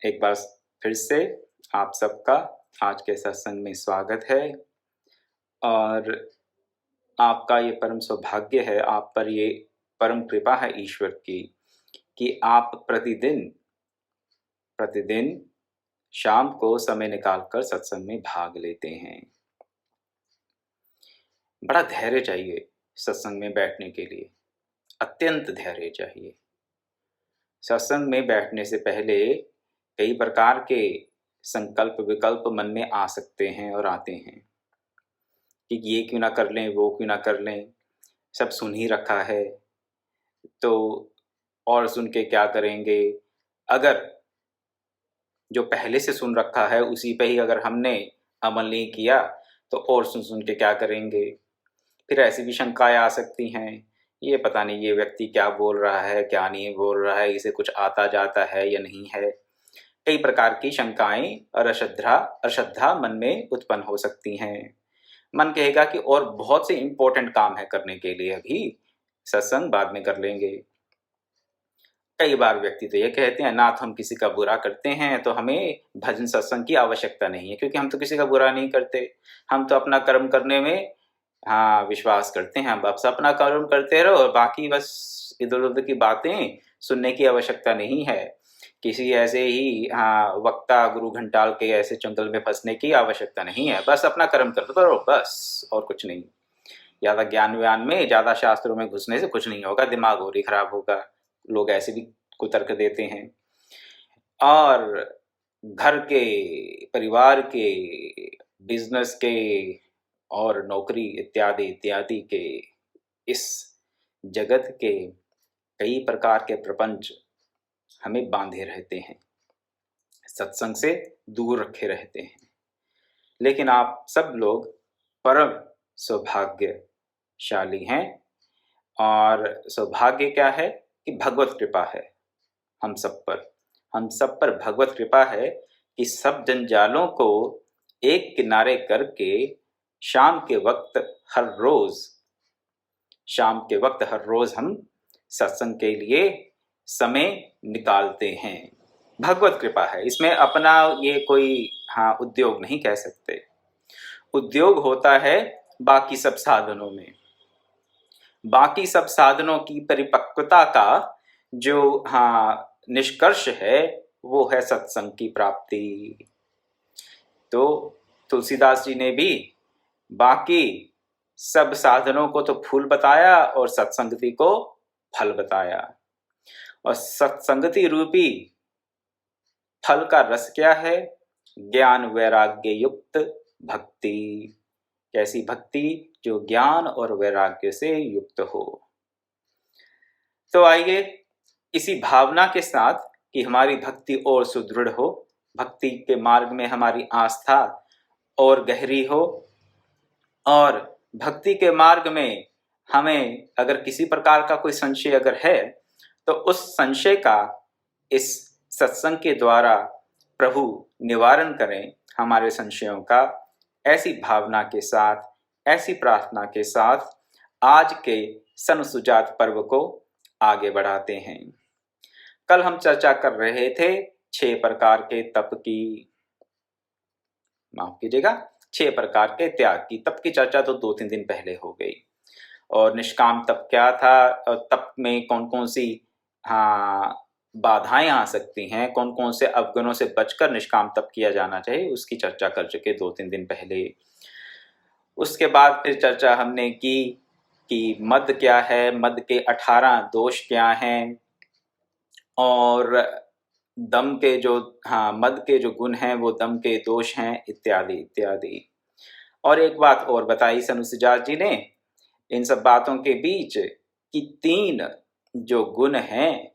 एक बार फिर से आप सबका आज के सत्संग में स्वागत है और आपका ये परम सौभाग्य है, आप पर ये परम कृपा है ईश्वर की कि आप प्रतिदिन शाम को समय निकालकर सत्संग में भाग लेते हैं। बड़ा धैर्य चाहिए सत्संग में बैठने के लिए, अत्यंत धैर्य चाहिए। सत्संग में बैठने से पहले कई प्रकार के संकल्प विकल्प मन में आ सकते हैं और आते हैं कि ये क्यों ना कर लें, वो क्यों ना कर लें, सब सुन ही रखा है तो और सुन के क्या करेंगे। अगर जो पहले से सुन रखा है उसी पे ही अगर हमने अमल नहीं किया तो और सुन सुन के क्या करेंगे। फिर ऐसी भी शंकाएं आ सकती हैं, ये पता नहीं ये व्यक्ति क्या बोल रहा है, क्या नहीं बोल रहा है, इसे कुछ आता जाता है या नहीं है। कई प्रकार की शंकाएं और अश्रद्धा मन में उत्पन्न हो सकती हैं। मन कहेगा कि और बहुत से इंपॉर्टेंट काम है करने के लिए, अभी सत्संग बाद में कर लेंगे। कई बार व्यक्ति तो ये कहते हैं, नाथ हम किसी का बुरा करते हैं तो हमें भजन सत्संग की आवश्यकता नहीं है, क्योंकि हम तो किसी का बुरा नहीं करते, हम तो अपना कर्म करने में विश्वास करते हैं। हम बस अपना कर्म करते रहो और बाकी बस इधर उधर की बातें सुनने की आवश्यकता नहीं है। किसी ऐसे ही वक्ता गुरु घंटाल के ऐसे चंगल में फंसने की आवश्यकता नहीं है। बस अपना कर्म करते रहो बस, और कुछ नहीं। ज़्यादा ज्ञान व्यान में, ज़्यादा शास्त्रों में घुसने से कुछ नहीं होगा, दिमाग और ही खराब होगा। लोग ऐसे भी कुतर्क देते हैं। और घर के, परिवार के, बिजनेस के और नौकरी इत्यादि इत्यादि के इस जगत के कई प्रकार के प्रपंच हमें बांधे रहते हैं, सत्संग से दूर रखे रहते हैं। लेकिन आप सब लोग परम सौभाग्यशाली हैं और सौभाग्य क्या है कि भगवत कृपा है हम सब पर भगवत कृपा है कि सब जंजालों को एक किनारे करके शाम के वक्त हर रोज हम सत्संग के लिए समय निकालते हैं। भगवत कृपा है, इसमें अपना ये कोई उद्योग नहीं कह सकते। उद्योग होता है बाकी सब साधनों में। बाकी सब साधनों की परिपक्वता का जो निष्कर्ष है वो है सत्संग की प्राप्ति। तो तुलसीदास जी ने भी बाकी सब साधनों को तो फूल बताया और सत्संगति को फल बताया। और सत्संगति रूपी फल का रस क्या है? ज्ञान वैराग्य युक्त भक्ति। कैसी भक्ति? जो ज्ञान और वैराग्य से युक्त हो। तो आइए इसी भावना के साथ कि हमारी भक्ति और सुदृढ़ हो, भक्ति के मार्ग में हमारी आस्था और गहरी हो, और भक्ति के मार्ग में हमें अगर किसी प्रकार का कोई संशय अगर है तो उस संशय का इस सत्संग के द्वारा प्रभु निवारण करें हमारे संशयों का। ऐसी भावना के साथ, ऐसी प्रार्थना के साथ आज के सनसुजात पर्व को आगे बढ़ाते हैं। कल हम चर्चा कर रहे थे 6 प्रकार के तप की, माफ कीजिएगा, 6 प्रकार के त्याग की। तप की चर्चा तो 2-3 दिन पहले हो गई। और निष्काम तप क्या था, और तप में कौन कौन सी बाधाएं आ सकती हैं, कौन कौन से अवगुणों से बचकर निष्काम तप किया जाना चाहिए, उसकी चर्चा कर चुके 2-3 दिन पहले। उसके बाद फिर चर्चा हमने की कि मद क्या है, मद के 18 दोष क्या हैं, और दम के जो मद के जो गुण हैं वो दम के दोष हैं, इत्यादि इत्यादि। और एक बात और बताई सनुसुजात जी ने इन सब बातों के बीच कि 3 जो गुण हैं,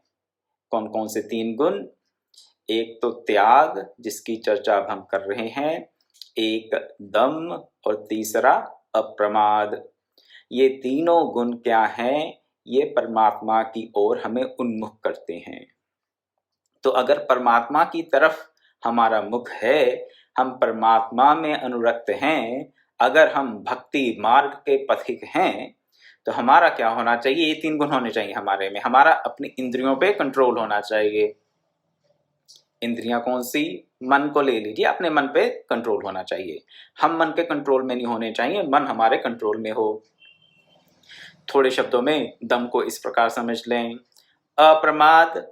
कौन कौन से 3 गुण? एक तो त्याग, जिसकी चर्चा अब हम कर रहे हैं, एक दम और तीसरा अप्रमाद। ये तीनों गुण क्या हैं? ये परमात्मा की ओर हमें उन्मुख करते हैं। तो अगर परमात्मा की तरफ हमारा मुख है, हम परमात्मा में अनुरक्त हैं, अगर हम भक्ति मार्ग के पथिक हैं, तो हमारा क्या होना चाहिए? ये 3 गुण होने चाहिए हमारे में। हमारा अपनी इंद्रियों पे कंट्रोल होना चाहिए। इंद्रियां कौन सी? मन को ले लीजिए, अपने मन पे कंट्रोल होना चाहिए। हम मन के कंट्रोल में नहीं होने चाहिए, मन हमारे कंट्रोल में हो। थोड़े शब्दों में दम को इस प्रकार समझ लें, अप्रमाद,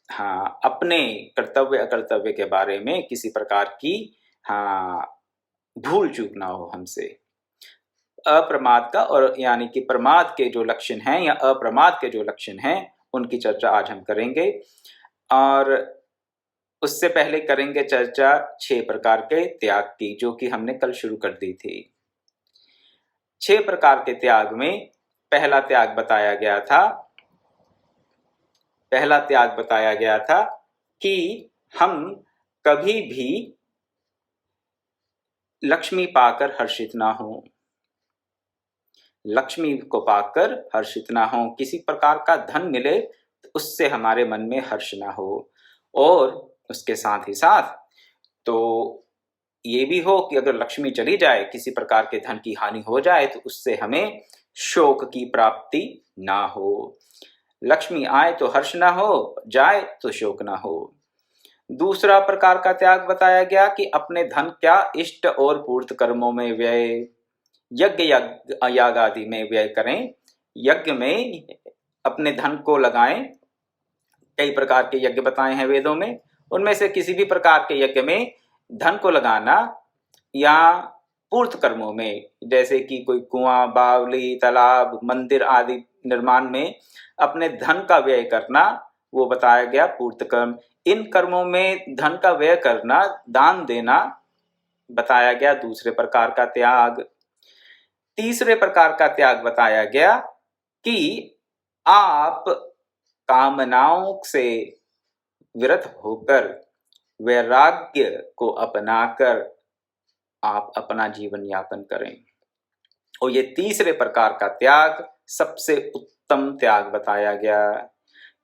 हाँ, अपने कर्तव्य अकर्तव्य के बारे में किसी प्रकार की, हाँ, भूल चूक ना हो हमसे। अप्रमाद का, और यानी कि प्रमाद के जो लक्षण हैं या अप्रमाद के जो लक्षण हैं उनकी चर्चा आज हम करेंगे। और उससे पहले करेंगे चर्चा 6 प्रकार के त्याग की, जो कि हमने कल शुरू कर दी थी। 6 प्रकार के त्याग में पहला त्याग बताया गया था कि हम कभी भी लक्ष्मी पाकर हर्षित ना हो, लक्ष्मी को पाकर हर्षित ना हो, किसी प्रकार का धन मिले तो उससे हमारे मन में हर्ष ना हो। और उसके साथ ही साथ तो ये भी हो कि अगर लक्ष्मी चली जाए, किसी प्रकार के धन की हानि हो जाए, तो उससे हमें शोक की प्राप्ति ना हो। लक्ष्मी आए तो हर्ष ना हो, जाए तो शोक ना हो। दूसरा प्रकार का त्याग बताया गया कि अपने धन क्या इष्ट और पूर्त कर्मों में व्यय, यज्ञ याग आदि में व्यय करें, यज्ञ में अपने धन को लगाएं। कई प्रकार के यज्ञ बताए हैं वेदों में, उनमें से किसी भी प्रकार के यज्ञ में धन को लगाना, या पूर्त कर्मों में जैसे कि कोई कुआं, बावली, तालाब, मंदिर आदि निर्माण में अपने धन का व्यय करना, वो बताया गया पूर्त कर्म। इन कर्मों में धन का व्यय करना, दान देना, बताया गया दूसरे प्रकार का त्याग। तीसरे प्रकार का त्याग बताया गया कि आप कामनाओं से विरत होकर वैराग्य को अपनाकर आप अपना जीवन यापन करें। और ये तीसरे प्रकार का त्याग सबसे उत्तम त्याग बताया गया।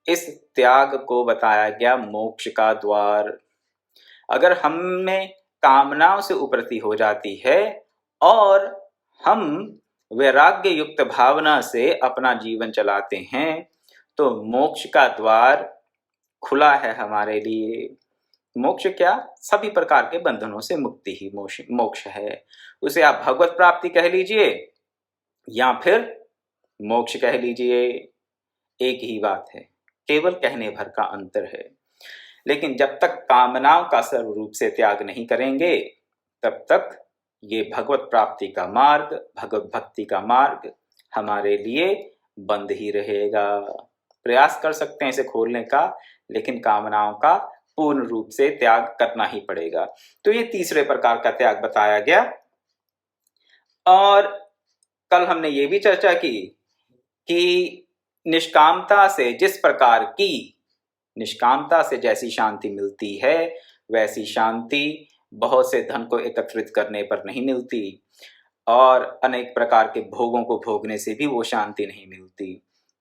इस त्याग को बताया गया मोक्ष का द्वार। अगर हम में कामनाओं से उपरति हो जाती है और हम वैराग्य युक्त भावना से अपना जीवन चलाते हैं, तो मोक्ष का द्वार खुला है हमारे लिए। मोक्ष क्या? सभी प्रकार के बंधनों से मुक्ति ही मोक्ष है। उसे आप भगवत प्राप्ति कह लीजिए या फिर मोक्ष कह लीजिए, एक ही बात है, केवल कहने भर का अंतर है। लेकिन जब तक कामनाओं का सर्व रूप से त्याग नहीं करेंगे, तब तक ये भगवत प्राप्ति का मार्ग, भगवत भक्ति का मार्ग हमारे लिए बंद ही रहेगा। प्रयास कर सकते हैं इसे खोलने का, लेकिन कामनाओं का पूर्ण रूप से त्याग करना ही पड़ेगा। तो ये तीसरे प्रकार का त्याग बताया गया। और कल हमने ये भी चर्चा की कि निष्कामता से जिस प्रकार की, निष्कामता से जैसी शांति मिलती है, वैसी शांति बहुत से धन को एकत्रित करने पर नहीं मिलती, और अनेक प्रकार के भोगों को भोगने से भी वो शांति नहीं मिलती।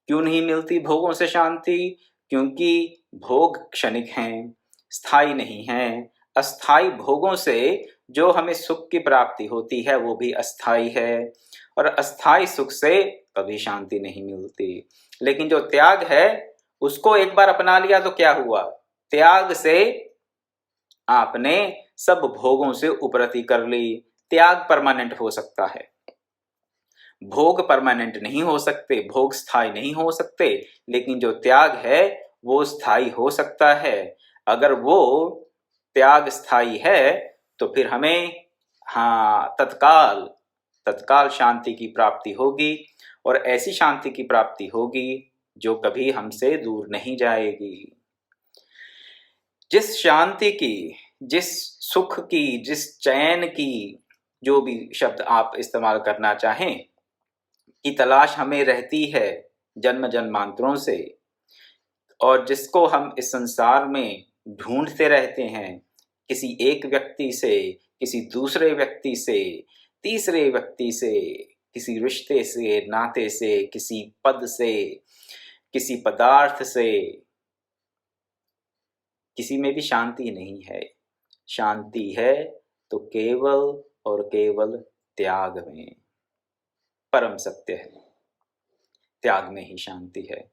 क्यों नहीं मिलती भोगों से शांति? क्योंकि भोग क्षणिक हैं, स्थायी नहीं हैं। अस्थायी भोगों से जो हमें सुख की प्राप्ति होती है वो भी अस्थायी है, और अस्थायी सुख से कभी शांति नहीं मिलती। लेकिन जो त्याग है उसको एक बार अपना लिया तो क्या हुआ? त्याग से आपने सब भोगों से उपरति कर ली। त्याग परमानेंट हो सकता है, भोग परमानेंट नहीं हो सकते, भोग स्थायी नहीं हो सकते, लेकिन जो त्याग है वो स्थायी हो सकता है। अगर वो त्याग स्थायी है तो फिर हमें तत्काल शांति की प्राप्ति होगी, और ऐसी शांति की प्राप्ति होगी जो कभी हमसे दूर नहीं जाएगी। जिस शांति की, जिस सुख की, जिस चैन की, जो भी शब्द आप इस्तेमाल करना चाहें, की तलाश हमें रहती है जन्म जन्मांतरों से, और जिसको हम इस संसार में ढूंढते रहते हैं, किसी एक व्यक्ति से, किसी दूसरे व्यक्ति से, तीसरे व्यक्ति से, किसी रिश्ते से, नाते से, किसी पद से, किसी पदार्थ से, किसी में भी शांति नहीं है। शांति है तो केवल और केवल त्याग में, परम सत्य है, त्याग में ही शांति है।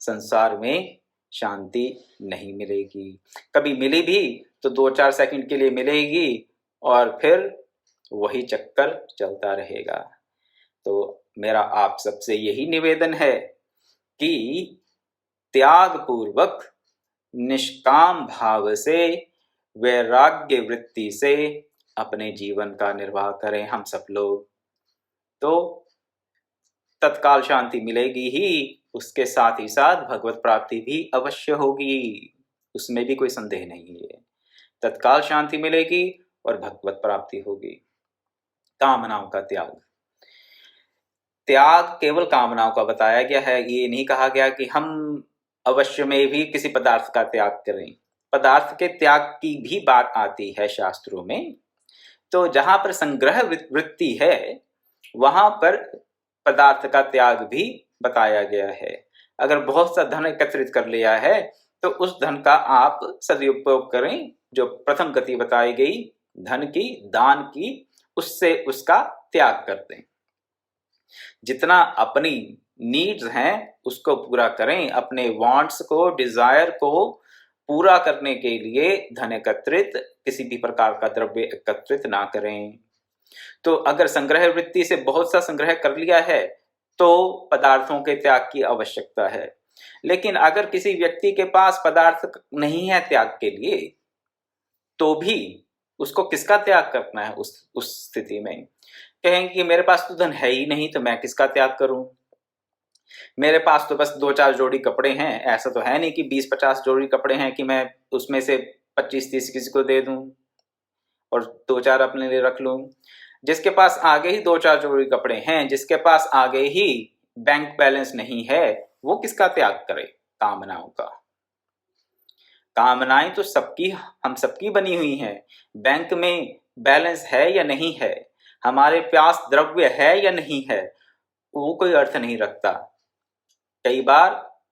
संसार में शांति नहीं मिलेगी। कभी मिली भी तो 2-4 सेकंड के लिए मिलेगी और फिर वही चक्कर चलता रहेगा। तो मेरा आप सबसे यही निवेदन है कि त्याग पूर्वक निष्काम भाव से वैराग्य वृत्ति से अपने जीवन का निर्वाह करें हम सब लोग, तो तत्काल शांति मिलेगी ही, उसके साथ ही साथ भगवत प्राप्ति भी अवश्य होगी, उसमें भी कोई संदेह नहीं है। तत्काल शांति मिलेगी और भगवत प्राप्ति होगी। कामनाओं का त्याग, त्याग केवल कामनाओं का बताया गया है, ये नहीं कहा गया कि हम अवश्य में भी किसी पदार्थ का त्याग करें। पदार्थ के त्याग की भी बात आती है शास्त्रों में। तो जहां पर संग्रह वृत्ति है वहां पर पदार्थ का त्याग भी बताया गया है। अगर बहुत सा धन एकत्रित कर लिया है तो उस धन का आप सदुपयोग करें, जो प्रथम गति बताई गई धन की, दान की, उससे उसका त्याग कर दें। जितना अपनी नीड्स हैं उसको पूरा करें, अपने वांट्स को, डिजायर को पूरा करने के लिए धन एकत्रित, किसी भी प्रकार का द्रव्य एकत्रित ना करें। तो अगर संग्रह वृत्ति से बहुत सा संग्रह कर लिया है तो पदार्थों के त्याग की आवश्यकता है। लेकिन अगर किसी व्यक्ति के पास पदार्थ नहीं है त्याग के लिए, तो भी उसको किसका त्याग करना है? उस स्थिति में कहेंगे कि मेरे पास तो धन है ही नहीं, तो मैं किसका त्याग करूं? मेरे पास तो बस 2-4 जोड़ी कपड़े हैं। ऐसा तो है नहीं कि 20-50 जोड़ी कपड़े हैं कि मैं उसमें से 25-30 किसी को दे दूं और 2-4 अपने लिए रख लूं। जिसके पास आगे ही 2-4 जोड़ी कपड़े हैं, जिसके पास आगे ही बैंक बैलेंस नहीं है, वो किसका त्याग करे? कामनाओं का। कामनाएं तो सबकी, हम सबकी बनी हुई हैं। बैंक में बैलेंस है या नहीं है, हमारे पास द्रव्य है या नहीं है, वो कोई अर्थ नहीं रखता। कई बार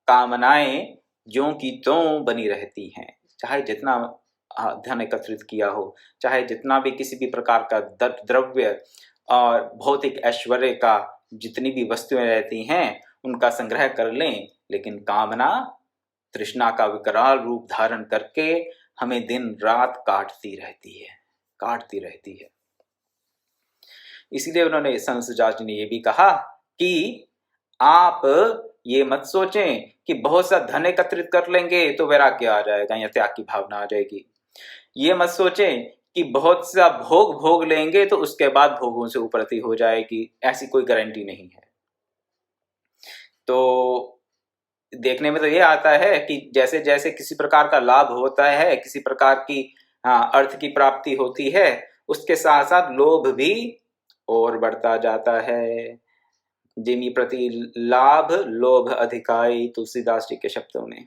कामनाएं ज्यों की त्यों बनी रहती हैं, चाहे जितना धन एकत्रित किया हो, चाहे जितना भी किसी भी प्रकार का द्रव्य और भौतिक ऐश्वर्य का जितनी भी वस्तुएं रहती हैं उनका संग्रह कर लें, लेकिन कामना तृष्णा का विकराल रूप धारण करके हमें दिन रात काटती रहती है। इसीलिए उन्होंने संत सुजात जी ने ये भी कहा कि आप ये मत सोचें कि बहुत सा धन एकत्रित कर लेंगे तो वैराग्य आ जाएगा या त्याग की भावना आ जाएगी। ये मत सोचें कि बहुत सा भोग भोग लेंगे तो उसके बाद भोगों से उपरति हो जाएगी, ऐसी कोई गारंटी नहीं है। तो देखने में तो ये आता है कि जैसे जैसे किसी प्रकार का लाभ होता है, किसी प्रकार की अर्थ की प्राप्ति होती है, उसके साथ साथ लोभ भी और बढ़ता जाता है। जिमी प्रति लाभ लोभ अधिकाई, तुलसीदास जी के शब्दों में।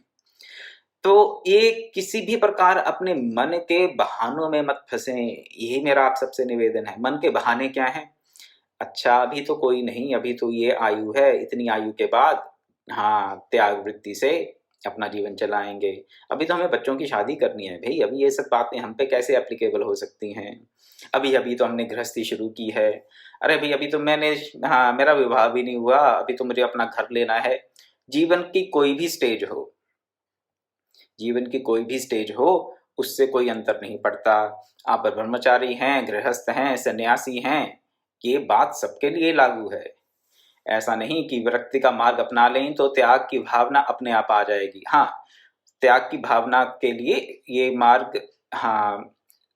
तो ये किसी भी प्रकार अपने मन के बहानों में मत फंसे, यही मेरा आप सबसे निवेदन है। मन के बहाने क्या हैं? अच्छा अभी तो कोई नहीं, अभी तो ये आयु है, इतनी आयु के बाद त्याग वृत्ति से अपना जीवन चलाएंगे। अभी तो हमें बच्चों की शादी करनी है भाई, अभी ये सब बातें हम पे कैसे एप्लीकेबल हो सकती हैं? अभी तो हमने गृहस्थी शुरू की है। अरे भाई अभी तो मेरा विवाह भी नहीं हुआ, अभी तो मुझे अपना घर लेना है। जीवन की कोई भी स्टेज हो, उससे कोई अंतर नहीं पड़ता। आप ब्रह्मचारी हैं, गृहस्थ हैं, सन्यासी हैं, ये बात सबके लिए लागू है। ऐसा नहीं कि विरक्ति का मार्ग अपना लें तो त्याग की भावना अपने आप आ जाएगी। त्याग की भावना के लिए ये मार्ग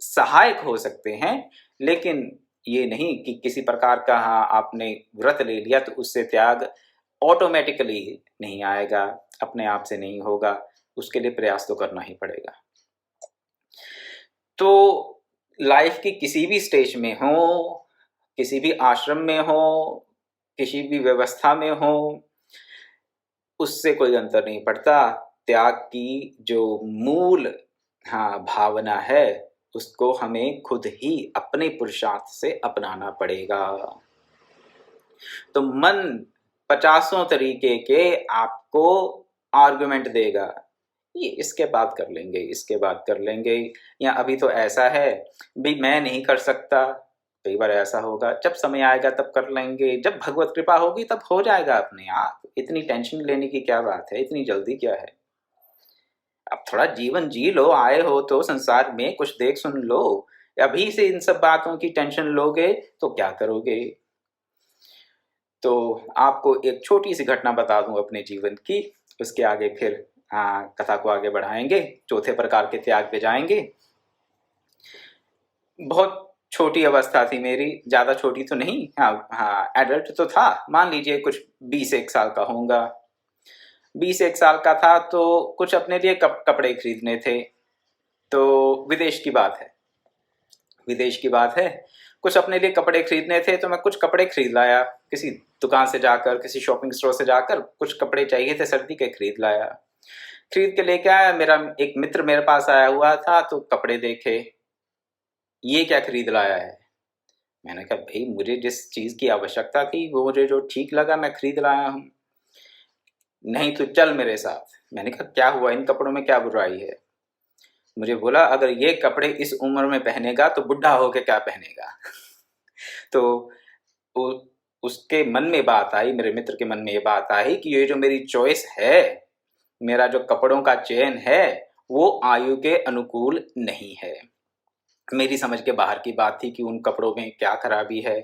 सहायक हो सकते हैं, लेकिन ये नहीं कि किसी प्रकार का आपने व्रत ले लिया तो उससे त्याग ऑटोमेटिकली नहीं आएगा, अपने आप से नहीं होगा, उसके लिए प्रयास तो करना ही पड़ेगा। तो लाइफ की किसी भी स्टेज में हो, किसी भी आश्रम में हो, किसी भी व्यवस्था में हो, उससे कोई अंतर नहीं पड़ता। त्याग की जो मूल भावना है उसको हमें खुद ही अपने पुरुषार्थ से अपनाना पड़ेगा। तो मन 50 तरीके के आपको आर्गुमेंट देगा, ये इसके बाद कर लेंगे, या अभी तो ऐसा है भाई मैं नहीं कर सकता। कई बार ऐसा होगा, जब समय आएगा तब कर लेंगे, जब भगवत कृपा होगी तब हो जाएगा अपने आप, इतनी टेंशन लेने की क्या बात है, इतनी जल्दी क्या है? अब थोड़ा जीवन जी लो, आए हो तो संसार में कुछ देख सुन लो। अभी से इन सब बातों की टेंशन लोगे तो क्या करोगे। तो आपको एक छोटी सी घटना बता दूं अपने जीवन की, उसके आगे फिर कथा को आगे बढ़ाएंगे, चौथे प्रकार के त्याग पे जाएंगे। बहुत छोटी अवस्था थी मेरी, ज्यादा छोटी तो नहीं, हाँ हाँ एडल्ट तो था, मान लीजिए कुछ 20 साल का होऊंगा। 20 साल का था तो कुछ अपने लिए कपड़े खरीदने थे। तो विदेश की बात है, विदेश की बात है, कुछ अपने लिए कपड़े खरीदने थे तो मैं कुछ कपड़े खरीद लाया। किसी दुकान से जाकर, किसी शॉपिंग स्टोर से जाकर कुछ कपड़े चाहिए थे सर्दी के, खरीद लाया। खरीद के लेके आया, मेरा एक मित्र मेरे पास आया हुआ था तो कपड़े देखे, ये क्या खरीद लाया है। मैंने कहा भाई मुझे जिस चीज की आवश्यकता थी वो मुझे जो ठीक लगा मैं खरीद लाया हूँ, नहीं तो चल मेरे साथ। मैंने कहा क्या हुआ, इन कपड़ों में क्या बुराई है। मुझे बोला अगर ये कपड़े इस उम्र में पहनेगा तो बुढ़ा होके क्या पहनेगा। तो उ, उसके मन में बात आई, मेरे मित्र के मन में ये बात आई कि ये जो मेरी चॉइस है, मेरा जो कपड़ों का चयन है वो आयु के अनुकूल नहीं है। मेरी समझ के बाहर की बात थी कि उन कपड़ों में क्या खराबी है।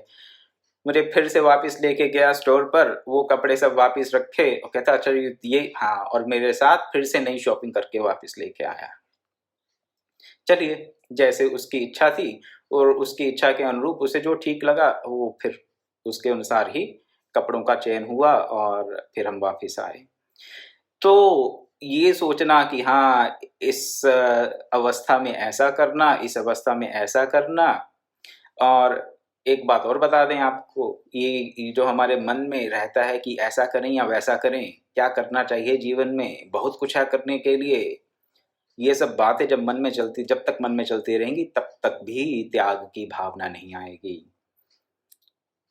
मुझे फिर से वापस लेके गया स्टोर पर, वो कपड़े सब वापस रखे और कहता अच्छा ये हाँ, और मेरे साथ फिर से नई शॉपिंग करके वापस लेके आया। चलिए, जैसे उसकी इच्छा थी और उसकी इच्छा के अनुरूप उसे जो ठीक लगा वो फिर उसके अनुसार ही कपड़ों का चयन हुआ और फिर हम वापस आए। तो ये सोचना कि हाँ इस अवस्था में ऐसा करना, इस अवस्था में ऐसा करना। और एक बात और बता दें आपको, ये जो हमारे मन में रहता है कि ऐसा करें या वैसा करें, क्या करना चाहिए जीवन में, बहुत कुछ है करने के लिए। ये सब बातें जब तक मन में चलती रहेंगी तब तक भी त्याग की भावना नहीं आएगी।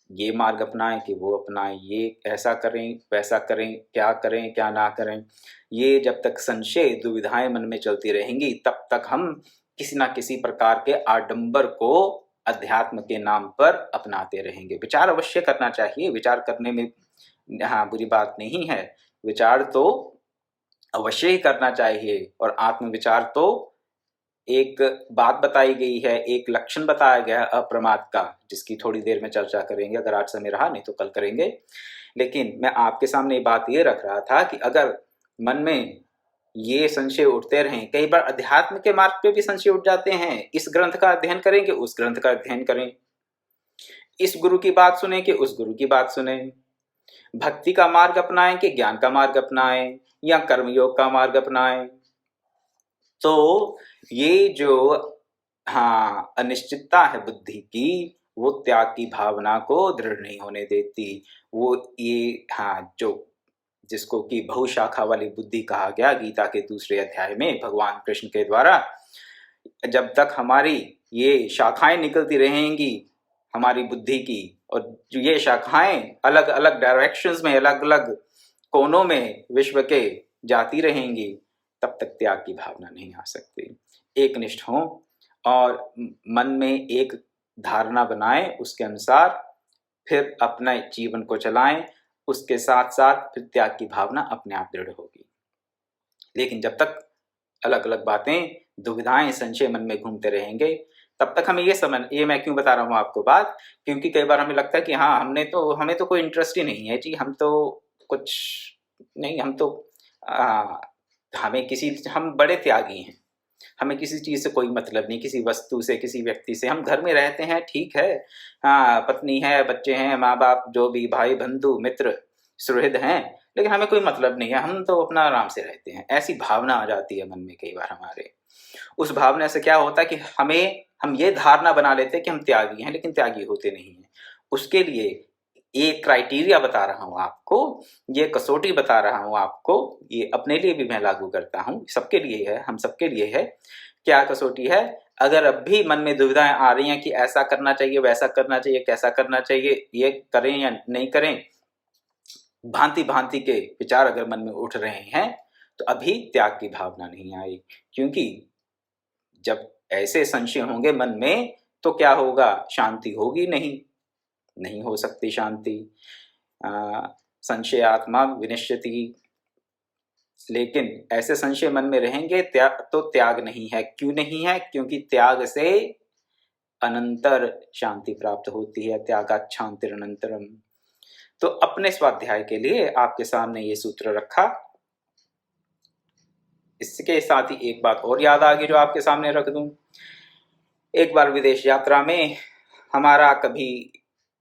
ये मार्ग अपनाएं कि वो अपनाएं, ये ऐसा करें वैसा करें क्या ना करें, ये जब तक संशय दुविधाएं मन में चलती रहेंगी तब तक हम किसी ना किसी प्रकार के आडंबर को अध्यात्म के नाम पर अपनाते रहेंगे। विचार अवश्य करना चाहिए, विचार करने में हाँ बुरी बात नहीं है, विचार तो अवश्य ही करना चाहिए। और आत्मविचार तो एक बात बताई गई है, एक लक्षण बताया गया है अप्रमाद का, जिसकी थोड़ी देर में चर्चा करेंगे, अगर आज समय रहा, नहीं तो कल करेंगे। लेकिन मैं आपके सामने बात ये रख रहा था कि अगर मन में ये संशय उठते रहें, कई बार अध्यात्म के मार्ग पे भी संशय उठ जाते हैं, इस ग्रंथ का अध्ययन करें कि उस ग्रंथ का अध्ययन करें, इस गुरु की बात सुने कि उस गुरु की बात सुने, भक्ति का मार्ग अपनाएं कि ज्ञान का मार्ग अपनाएं या कर्मयोग का मार्ग अपनाएं। तो ये जो हाँ अनिश्चितता है बुद्धि की, वो त्याग की भावना को दृढ़ नहीं होने देती। वो ये हाँ जो जिसको कि बहुशाखा वाली बुद्धि कहा गया गीता के दूसरे अध्याय में भगवान कृष्ण के द्वारा, जब तक हमारी ये शाखाएं निकलती रहेंगी हमारी बुद्धि की, और जो ये शाखाएं अलग अलग डायरेक्शंस में, अलग अलग कोनों में विश्व के जाती रहेंगी, तब तक त्याग की भावना नहीं आ सकती। एक निष्ठ हों और मन में एक धारणा बनाएं, उसके अनुसार फिर अपना जीवन को चलाएं, उसके साथ साथ फिर त्याग की भावना अपने आप दृढ़ होगी। लेकिन जब तक अलग अलग बातें, दुविधाएं, संशय मन में घूमते रहेंगे, तब तक हमें ये मैं क्यों बता रहा हूँ आपको बात, क्योंकि कई बार हमें लगता है कि हाँ हमें तो कोई इंटरेस्ट ही नहीं है जी, हम तो कुछ नहीं, हम तो हम बड़े त्यागी हैं, हमें किसी चीज़ से कोई मतलब नहीं, किसी वस्तु से, किसी व्यक्ति से। हम घर में रहते हैं ठीक है, हाँ पत्नी है, बच्चे हैं, माँ बाप, जो भी भाई बंधु मित्र सुहृद हैं, लेकिन हमें कोई मतलब नहीं है, हम तो अपना आराम से रहते हैं। ऐसी भावना आ जाती है मन में कई बार हमारे। उस भावना से क्या होता है कि हम ये धारणा बना लेते हैं कि हम त्यागी हैं, लेकिन त्यागी होते नहीं हैं। उसके लिए एक क्राइटेरिया बता रहा हूँ आपको, ये कसौटी बता रहा हूँ आपको, ये अपने लिए भी मैं लागू करता हूँ, सबके लिए है, हम सबके लिए है। क्या कसौटी है, अगर अब भी मन में दुविधाएं आ रही हैं कि ऐसा करना चाहिए, वैसा करना चाहिए, कैसा करना चाहिए, ये करें या नहीं करें, भांति भांति के विचार अगर मन में उठ रहे हैं, तो अभी त्याग की भावना नहीं आई। क्योंकि जब ऐसे संशय होंगे मन में तो क्या होगा, शांति होगी नहीं, नहीं हो सकती शांति। संशयात्मा विनश्यति, लेकिन ऐसे संशय मन में रहेंगे तो त्याग नहीं है। क्यों नहीं है? क्योंकि त्याग से अनंतर शांति प्राप्त होती है। त्यागात् शांतिरनंतरम। तो अपने स्वाध्याय के लिए आपके सामने ये सूत्र रखा। इसके साथ ही एक बात और याद आ गई जो आपके सामने रख दूं। एक बार विदेश यात्रा में हमारा कभी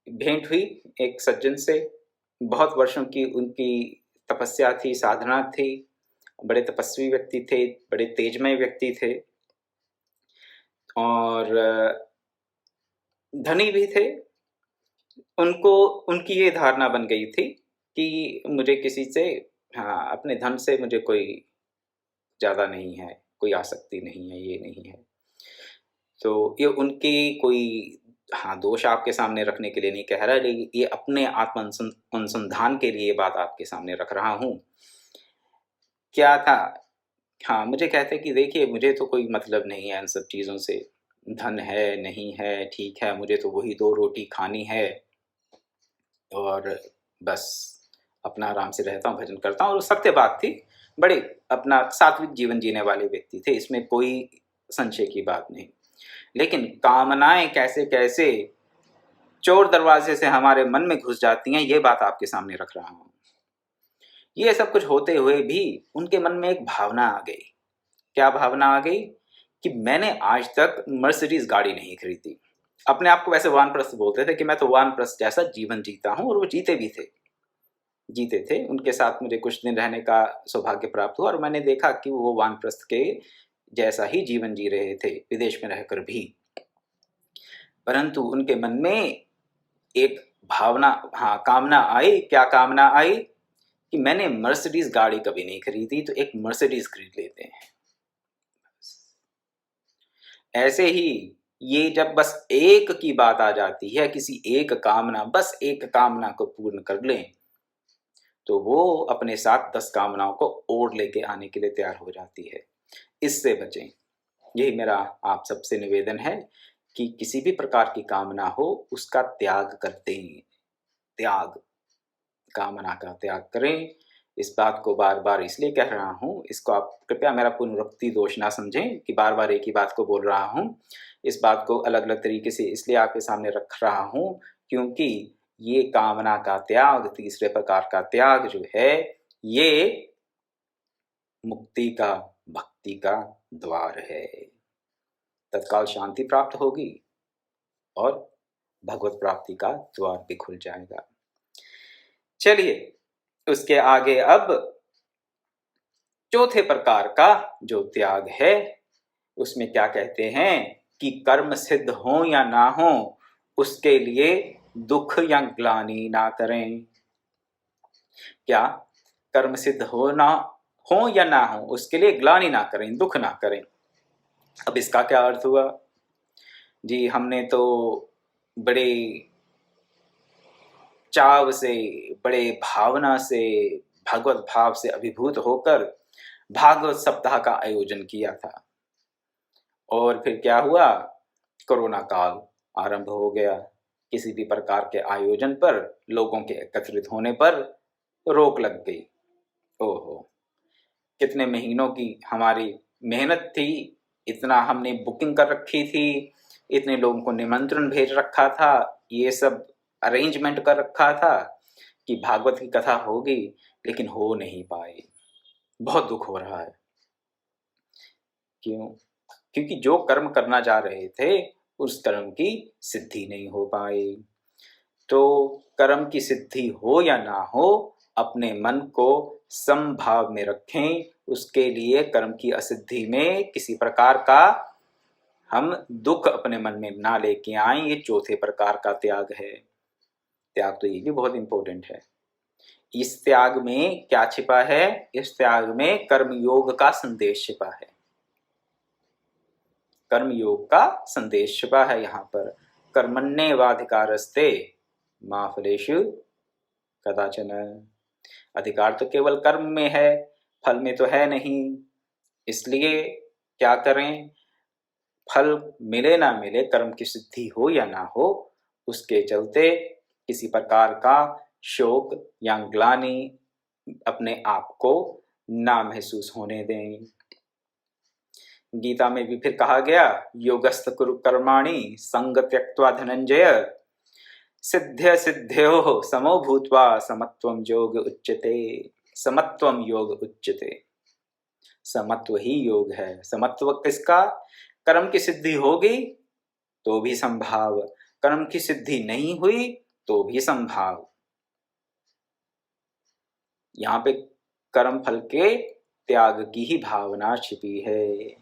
भेंट हुई एक सज्जन से। बहुत वर्षों की उनकी तपस्या थी, साधना थी, बड़े तपस्वी व्यक्ति थे, बड़े तेजमय व्यक्ति थे और धनी भी थे। उनको उनकी ये धारणा बन गई थी कि मुझे किसी से, हाँ, अपने धन से मुझे कोई ज़्यादा नहीं है, कोई आसक्ति नहीं है, ये नहीं है। तो ये उनकी कोई, हाँ, दोष आपके सामने रखने के लिए नहीं कह रहा, लेकिन ये अपने आत्म अनुसंधान के लिए बात आपके सामने रख रहा हूँ। क्या था, हाँ, मुझे कहते कि देखिए मुझे तो कोई मतलब नहीं है इन सब चीज़ों से, धन है नहीं है ठीक है, मुझे तो वही 2 रोटी खानी है और बस अपना आराम से रहता हूँ, भजन करता हूँ। और सत्य बात थी, बड़े अपना सात्विक जीवन जीने वाले व्यक्ति थे, इसमें कोई संशय की बात नहीं। लेकिन कामनाएं कैसे कैसे चोर दरवाजे से हमारे मन में घुस जाती हैं, ये बात आपके सामने रख रहा हूँ। ये सब कुछ होते हुए भी उनके मन में एक भावना आ गई। क्या भावना आ गई? कि मैंने आज तक मर्सिडीज गाड़ी नहीं खरीदी। अपने आप को वैसे वानप्रस्थ बोलते थे कि मैं तो वानप्रस्थ जैसा जीवन जीता हूँ, और वो जीते भी थे, जीते थे। उनके साथ मुझे कुछ दिन रहने का सौभाग्य प्राप्त हुआ और मैंने देखा कि वो वानप्रस्थ के जैसा ही जीवन जी रहे थे विदेश में रहकर भी। परंतु उनके मन में एक भावना, हाँ, कामना आई। क्या कामना आई? कि मैंने मर्सिडीज गाड़ी कभी नहीं खरीदी, तो एक मर्सिडीज खरीद लेते हैं। ऐसे ही ये जब बस एक की बात आ जाती है, किसी एक कामना, बस एक कामना को पूर्ण कर लें, तो वो अपने साथ 10 कामनाओं को और लेके आने के लिए तैयार हो जाती है। इससे बचें, यही मेरा आप सबसे निवेदन है कि किसी भी प्रकार की कामना हो उसका त्याग कर दें। त्याग, कामना का त्याग करें। इस बात को बार बार इसलिए कह रहा हूँ, इसको आप कृपया मेरा पुनरुक्ति दोष ना समझें कि बार बार एक ही बात को बोल रहा हूँ। इस बात को अलग अलग तरीके से इसलिए आपके सामने रख रहा हूँ क्योंकि ये कामना का त्याग, तीसरे प्रकार का त्याग जो है, ये मुक्ति का, भक्ति का द्वार है। तत्काल शांति प्राप्त होगी और भगवत प्राप्ति का द्वार भी खुल जाएगा। चलिए उसके आगे अब चौथे प्रकार का जो त्याग है उसमें क्या कहते हैं कि कर्म सिद्ध हो या ना हो उसके लिए दुख या ग्लानि ना करें। क्या? कर्म सिद्ध हो या ना हो उसके लिए ग्लानि ना करें, दुख ना करें। अब इसका क्या अर्थ हुआ जी? हमने तो बड़े चाव से, बड़े भावना से, भगवत भाव से अभिभूत होकर भागवत सप्ताह का आयोजन किया था और फिर क्या हुआ? कोरोना काल आरंभ हो गया। किसी भी प्रकार के आयोजन पर लोगों के एकत्रित होने पर रोक लग गई। ओहो, कितने महीनों की हमारी मेहनत थी, इतना हमने बुकिंग कर रखी थी, इतने लोगों को निमंत्रण भेज रखा था, ये सब अरेंजमेंट कर रखा था कि भागवत की कथा होगी, लेकिन हो नहीं पाई। बहुत दुख हो रहा है। क्यों? क्योंकि जो कर्म करना चाह रहे थे उस कर्म की सिद्धि नहीं हो पाई। तो कर्म की सिद्धि हो या ना हो, अपने मन को समभाव में रखें। उसके लिए कर्म की असिद्धि में किसी प्रकार का हम दुख अपने मन में ना लेके आए। ये चौथे प्रकार का त्याग है। त्याग तो ये भी बहुत इंपॉर्टेंट है। इस त्याग में क्या छिपा है? इस त्याग में कर्मयोग का संदेश छिपा है। कर्मयोग का संदेश छिपा है यहाँ पर। कर्मण्येवाधिकारस्ते मा फलेषु कदाचन। अधिकार तो केवल कर्म में है, फल में तो है नहीं। इसलिए क्या करें? फल मिले ना मिले, कर्म की सिद्धि हो या ना हो, उसके चलते किसी प्रकार का शोक या ग्लानि अपने आप को ना महसूस होने दें। गीता में भी फिर कहा गया, योगस्थ कुरु कर्माणि संग त्यक्त्वा धनंजय सिद्ध्य सिद्ध्योः समो भूत्वा समत्वं योग उच्यते। समत्वम योग उच्यते, समत्व ही योग है। समत्व किसका? कर्म की सिद्धि होगी तो भी संभाव, कर्म की सिद्धि नहीं हुई तो भी संभाव। यहाँ पे कर्म फल के त्याग की ही भावना छिपी है।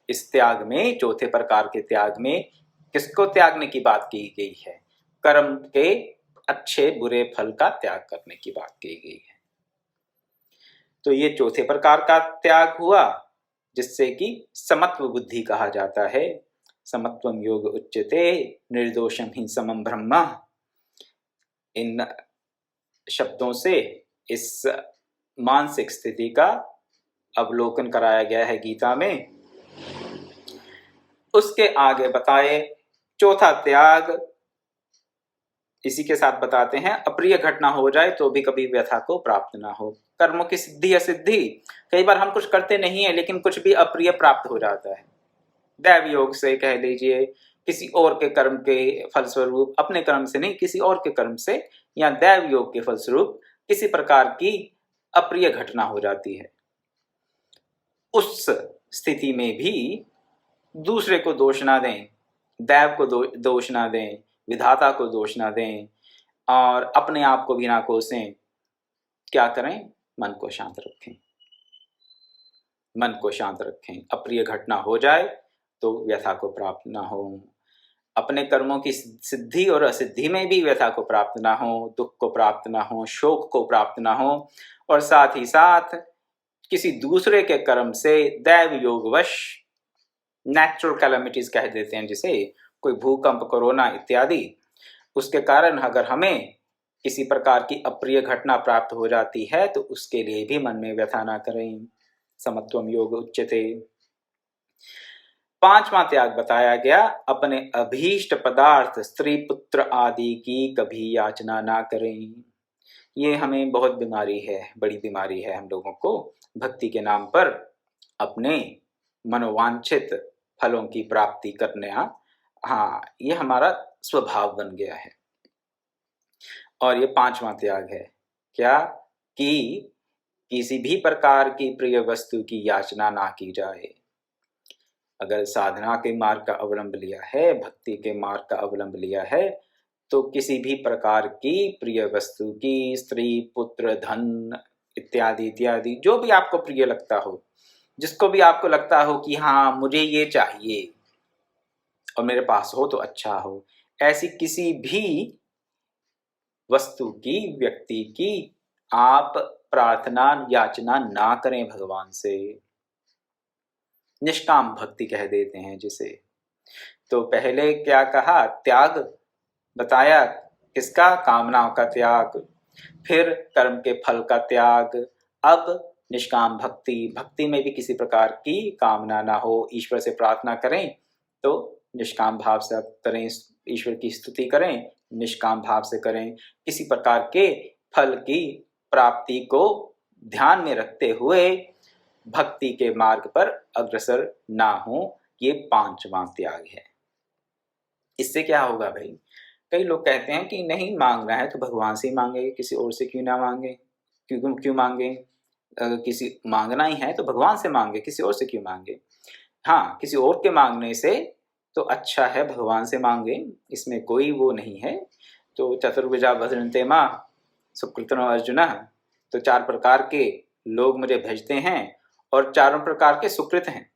इस त्याग में, चौथे प्रकार के त्याग में, किसको त्यागने की बात की गई है? कर्म के अच्छे बुरे फल का त्याग करने की बात की गई है। तो ये चौथे प्रकार का त्याग हुआ, जिससे कि समत्व बुद्धि कहा जाता है। समत्वम योग उच्यते निर्दोषम ही समम ब्रह्म। इन शब्दों से इस मानसिक स्थिति का अवलोकन कराया गया है गीता में। उसके आगे बताए चौथा त्याग, इसी के साथ बताते हैं, अप्रिय घटना हो जाए तो भी कभी व्यथा को प्राप्त ना हो। कर्मों की सिद्धि असिद्धि, कई बार हम कुछ करते नहीं है लेकिन कुछ भी अप्रिय प्राप्त हो जाता है। दैव योग से कह लीजिए, किसी और के कर्म के फलस्वरूप, अपने कर्म से नहीं, किसी और के कर्म से, या दैव योग के फलस्वरूप किसी प्रकार की अप्रिय घटना हो जाती है। उस स्थिति में भी दूसरे को दोष ना दें, दैव को दोष ना दें, विधाता को दोष ना दें, और अपने आप को भी ना कोसें। क्या करें? मन को शांत रखें, मन को शांत रखें। अप्रिय घटना हो जाए तो व्यथा को प्राप्त ना हो। अपने कर्मों की सिद्धि और असिद्धि में भी व्यथा को प्राप्त ना हो, दुख को प्राप्त ना हो, शोक को प्राप्त ना हो, और साथ ही साथ किसी दूसरे के कर्म से दैव योगवश, नेचुरल कैलेमिटीज कह देते हैं जिसे, कोई भूकंप, कोरोना इत्यादि, उसके कारण अगर हमें किसी प्रकार की अप्रिय घटना प्राप्त हो जाती है तो उसके लिए भी मन में व्यथा ना करें। समत्वम योग उच्यते। पांचवा त्याग बताया गया, अपने अभीष्ट पदार्थ, स्त्री पुत्र आदि की कभी याचना ना करें। ये हमें बहुत बीमारी है, बड़ी बीमारी है हम लोगों को। भक्ति के नाम पर अपने मनोवांछित फलों की प्राप्ति करने, हाँ, ये हमारा स्वभाव बन गया है। और ये पांचवा त्याग है क्या? कि किसी भी प्रकार की प्रिय वस्तु की याचना ना की जाए। अगर साधना के मार्ग का अवलंब लिया है, भक्ति के मार्ग का अवलंब लिया है, तो किसी भी प्रकार की प्रिय वस्तु की, स्त्री पुत्र धन इत्यादि इत्यादि, जो भी आपको प्रिय लगता हो, जिसको भी आपको लगता हो कि हाँ मुझे ये चाहिए और मेरे पास हो तो अच्छा हो, ऐसी किसी भी वस्तु की, व्यक्ति की आप प्रार्थना याचना ना करें भगवान से। निष्काम भक्ति कह देते हैं जिसे। तो पहले क्या कहा? त्याग बताया, किसका? कामनाओं का त्याग। फिर कर्म के फल का त्याग। अब निष्काम भक्ति, भक्ति में भी किसी प्रकार की कामना ना हो, ईश्वर से प्रार्थना करें तो निष्काम भाव से करें, ईश्वर की स्तुति करें, निष्काम भाव से करें, किसी प्रकार के फल की प्राप्ति को ध्यान में रखते हुए भक्ति के मार्ग पर अग्रसर ना हो। ये पांचवा त्याग है। इससे क्या होगा भाई? कई लोग कहते हैं कि नहीं, मांगना है तो भगवान से ही मांगे, किसी और से क्यों ना मांगे, क्यों मांगे? अगर किसी मांगना ही है तो भगवान से मांगे, किसी और से क्यों मांगे? हाँ, किसी और के मांगने से तो अच्छा है भगवान से मांगे, इसमें कोई वो नहीं है। तो चतुर्भुजा भजन्ते मां सुकृतनो अर्जुन, तो 4 प्रकार के लोग मुझे भजते हैं और चारों प्रकार के सुकृत हैं,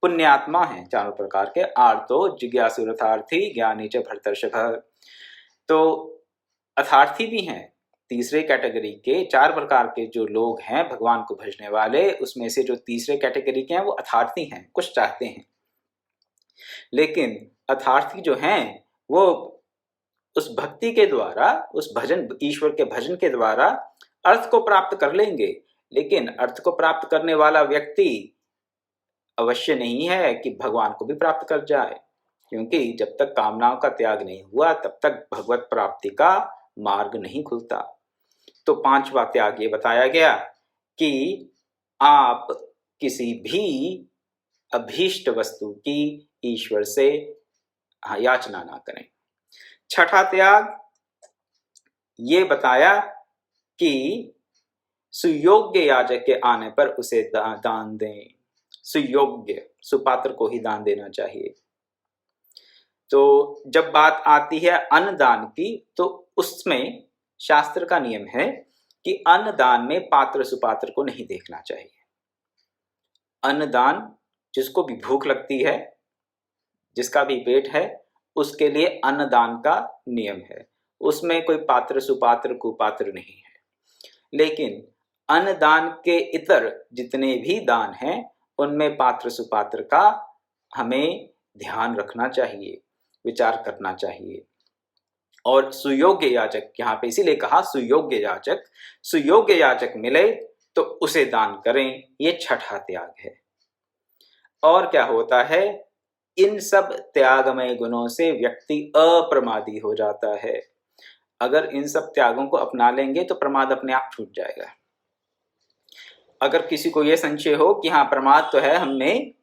पुण्यात्मा हैं चारों प्रकार के। आर्तो जिज्ञासु रथार्थी ज्ञानी च भरतर्षभ। तो अर्थार्थी भी हैं, तीसरे कैटेगरी के 4 प्रकार के जो लोग हैं भगवान को भजने वाले, उसमें से जो तीसरे कैटेगरी के हैं वो अर्थार्थी हैं, कुछ चाहते हैं। लेकिन अर्थार्थी जो हैं वो उस भक्ति के द्वारा, उस भजन, ईश्वर के भजन के द्वारा अर्थ को प्राप्त कर लेंगे। लेकिन अर्थ को प्राप्त करने वाला व्यक्ति अवश्य नहीं है कि भगवान को भी प्राप्त कर जाए, क्योंकि जब तक कामनाओं का त्याग नहीं हुआ तब तक भगवत प्राप्ति का मार्ग नहीं खुलता। तो पांचवा त्याग ये बताया गया कि आप किसी भी अभीष्ट वस्तु की ईश्वर से याचना ना करें। छठा त्याग ये बताया कि सुयोग्य याचक के आने पर उसे दान दें। सुयोग्य, सुपात्र को ही दान देना चाहिए। तो जब बात आती है अन्नदान की, तो उसमें शास्त्र का नियम है कि अन्नदान में पात्र सुपात्र को नहीं देखना चाहिए। अन्नदान जिसको भी भूख लगती है, जिसका भी पेट है, उसके लिए अन्नदान का नियम है। उसमें कोई पात्र सुपात्र कुपात्र नहीं है। लेकिन अन्नदान के इतर जितने भी दान हैं, उनमें पात्र सुपात्र का हमें ध्यान रखना चाहिए, विचार करना चाहिए। और सुयोग्य याचक, यहाँ पे इसीलिए कहा सुयोग्य याचक, सुयोग्य याचक मिले तो उसे दान करें। ये छठा त्याग है। और क्या होता है, इन सब त्यागमय गुणों से व्यक्ति अप्रमादी हो जाता है। अगर इन सब त्यागों को अपना लेंगे तो प्रमाद अपने आप छूट जाएगा। अगर किसी को यह संशय हो कि हाँ प्रमाद तो है, हमें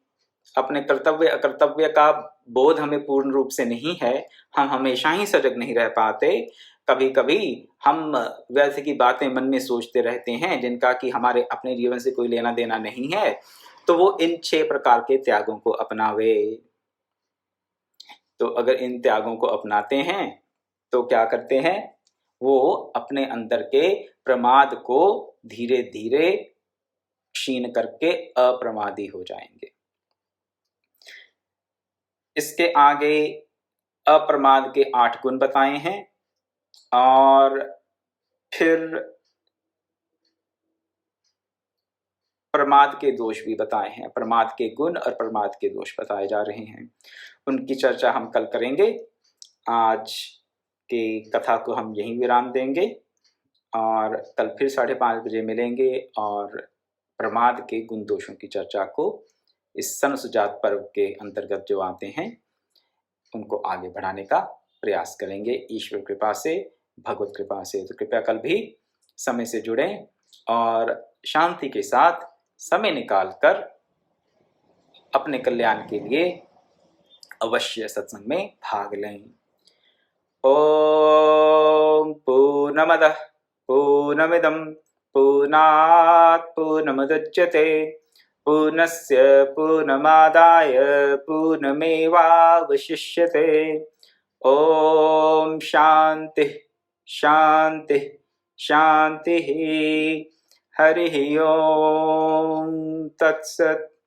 अपने कर्तव्य अकर्तव्य का बोध हमें पूर्ण रूप से नहीं है, हम हमेशा ही सजग नहीं रह पाते, कभी कभी हम व्यर्थ की बातें मन में सोचते रहते हैं जिनका कि हमारे अपने जीवन से कोई लेना देना नहीं है, तो वो इन 6 प्रकार के त्यागों को अपनावे। तो अगर इन त्यागों को अपनाते हैं तो क्या करते हैं, वो अपने अंदर के प्रमाद को धीरे धीरे क्षीण करके अप्रमादी हो जाएंगे। इसके आगे अप्रमाद के 8 गुण बताए हैं और फिर प्रमाद के दोष भी बताए हैं। प्रमाद के गुण और प्रमाद के दोष बताए जा रहे हैं। उनकी चर्चा हम कल करेंगे। आज की कथा को हम यहीं विराम देंगे और कल फिर 5:30 बजे मिलेंगे और प्रमाद के गुण दोषों की चर्चा को इस सनसुजात पर्व के अंतर्गत जो आते हैं उनको आगे बढ़ाने का प्रयास करेंगे, ईश्वर कृपा से, भगवत कृपा से। तो कृपया कल भी समय से जुड़ें और शांति के साथ समय निकालकर अपने कल्याण के लिए अवश्य सत्संग में भाग लें। ओम पूर्णमदः पूर्णमिदं पूर्णात् पूर्णमुदच्यते पूर्णस्य पूर्णमादाय पूर्णमेवावशिष्यते। ओम शांति शांति शांति। हरि ओम तत्सत्।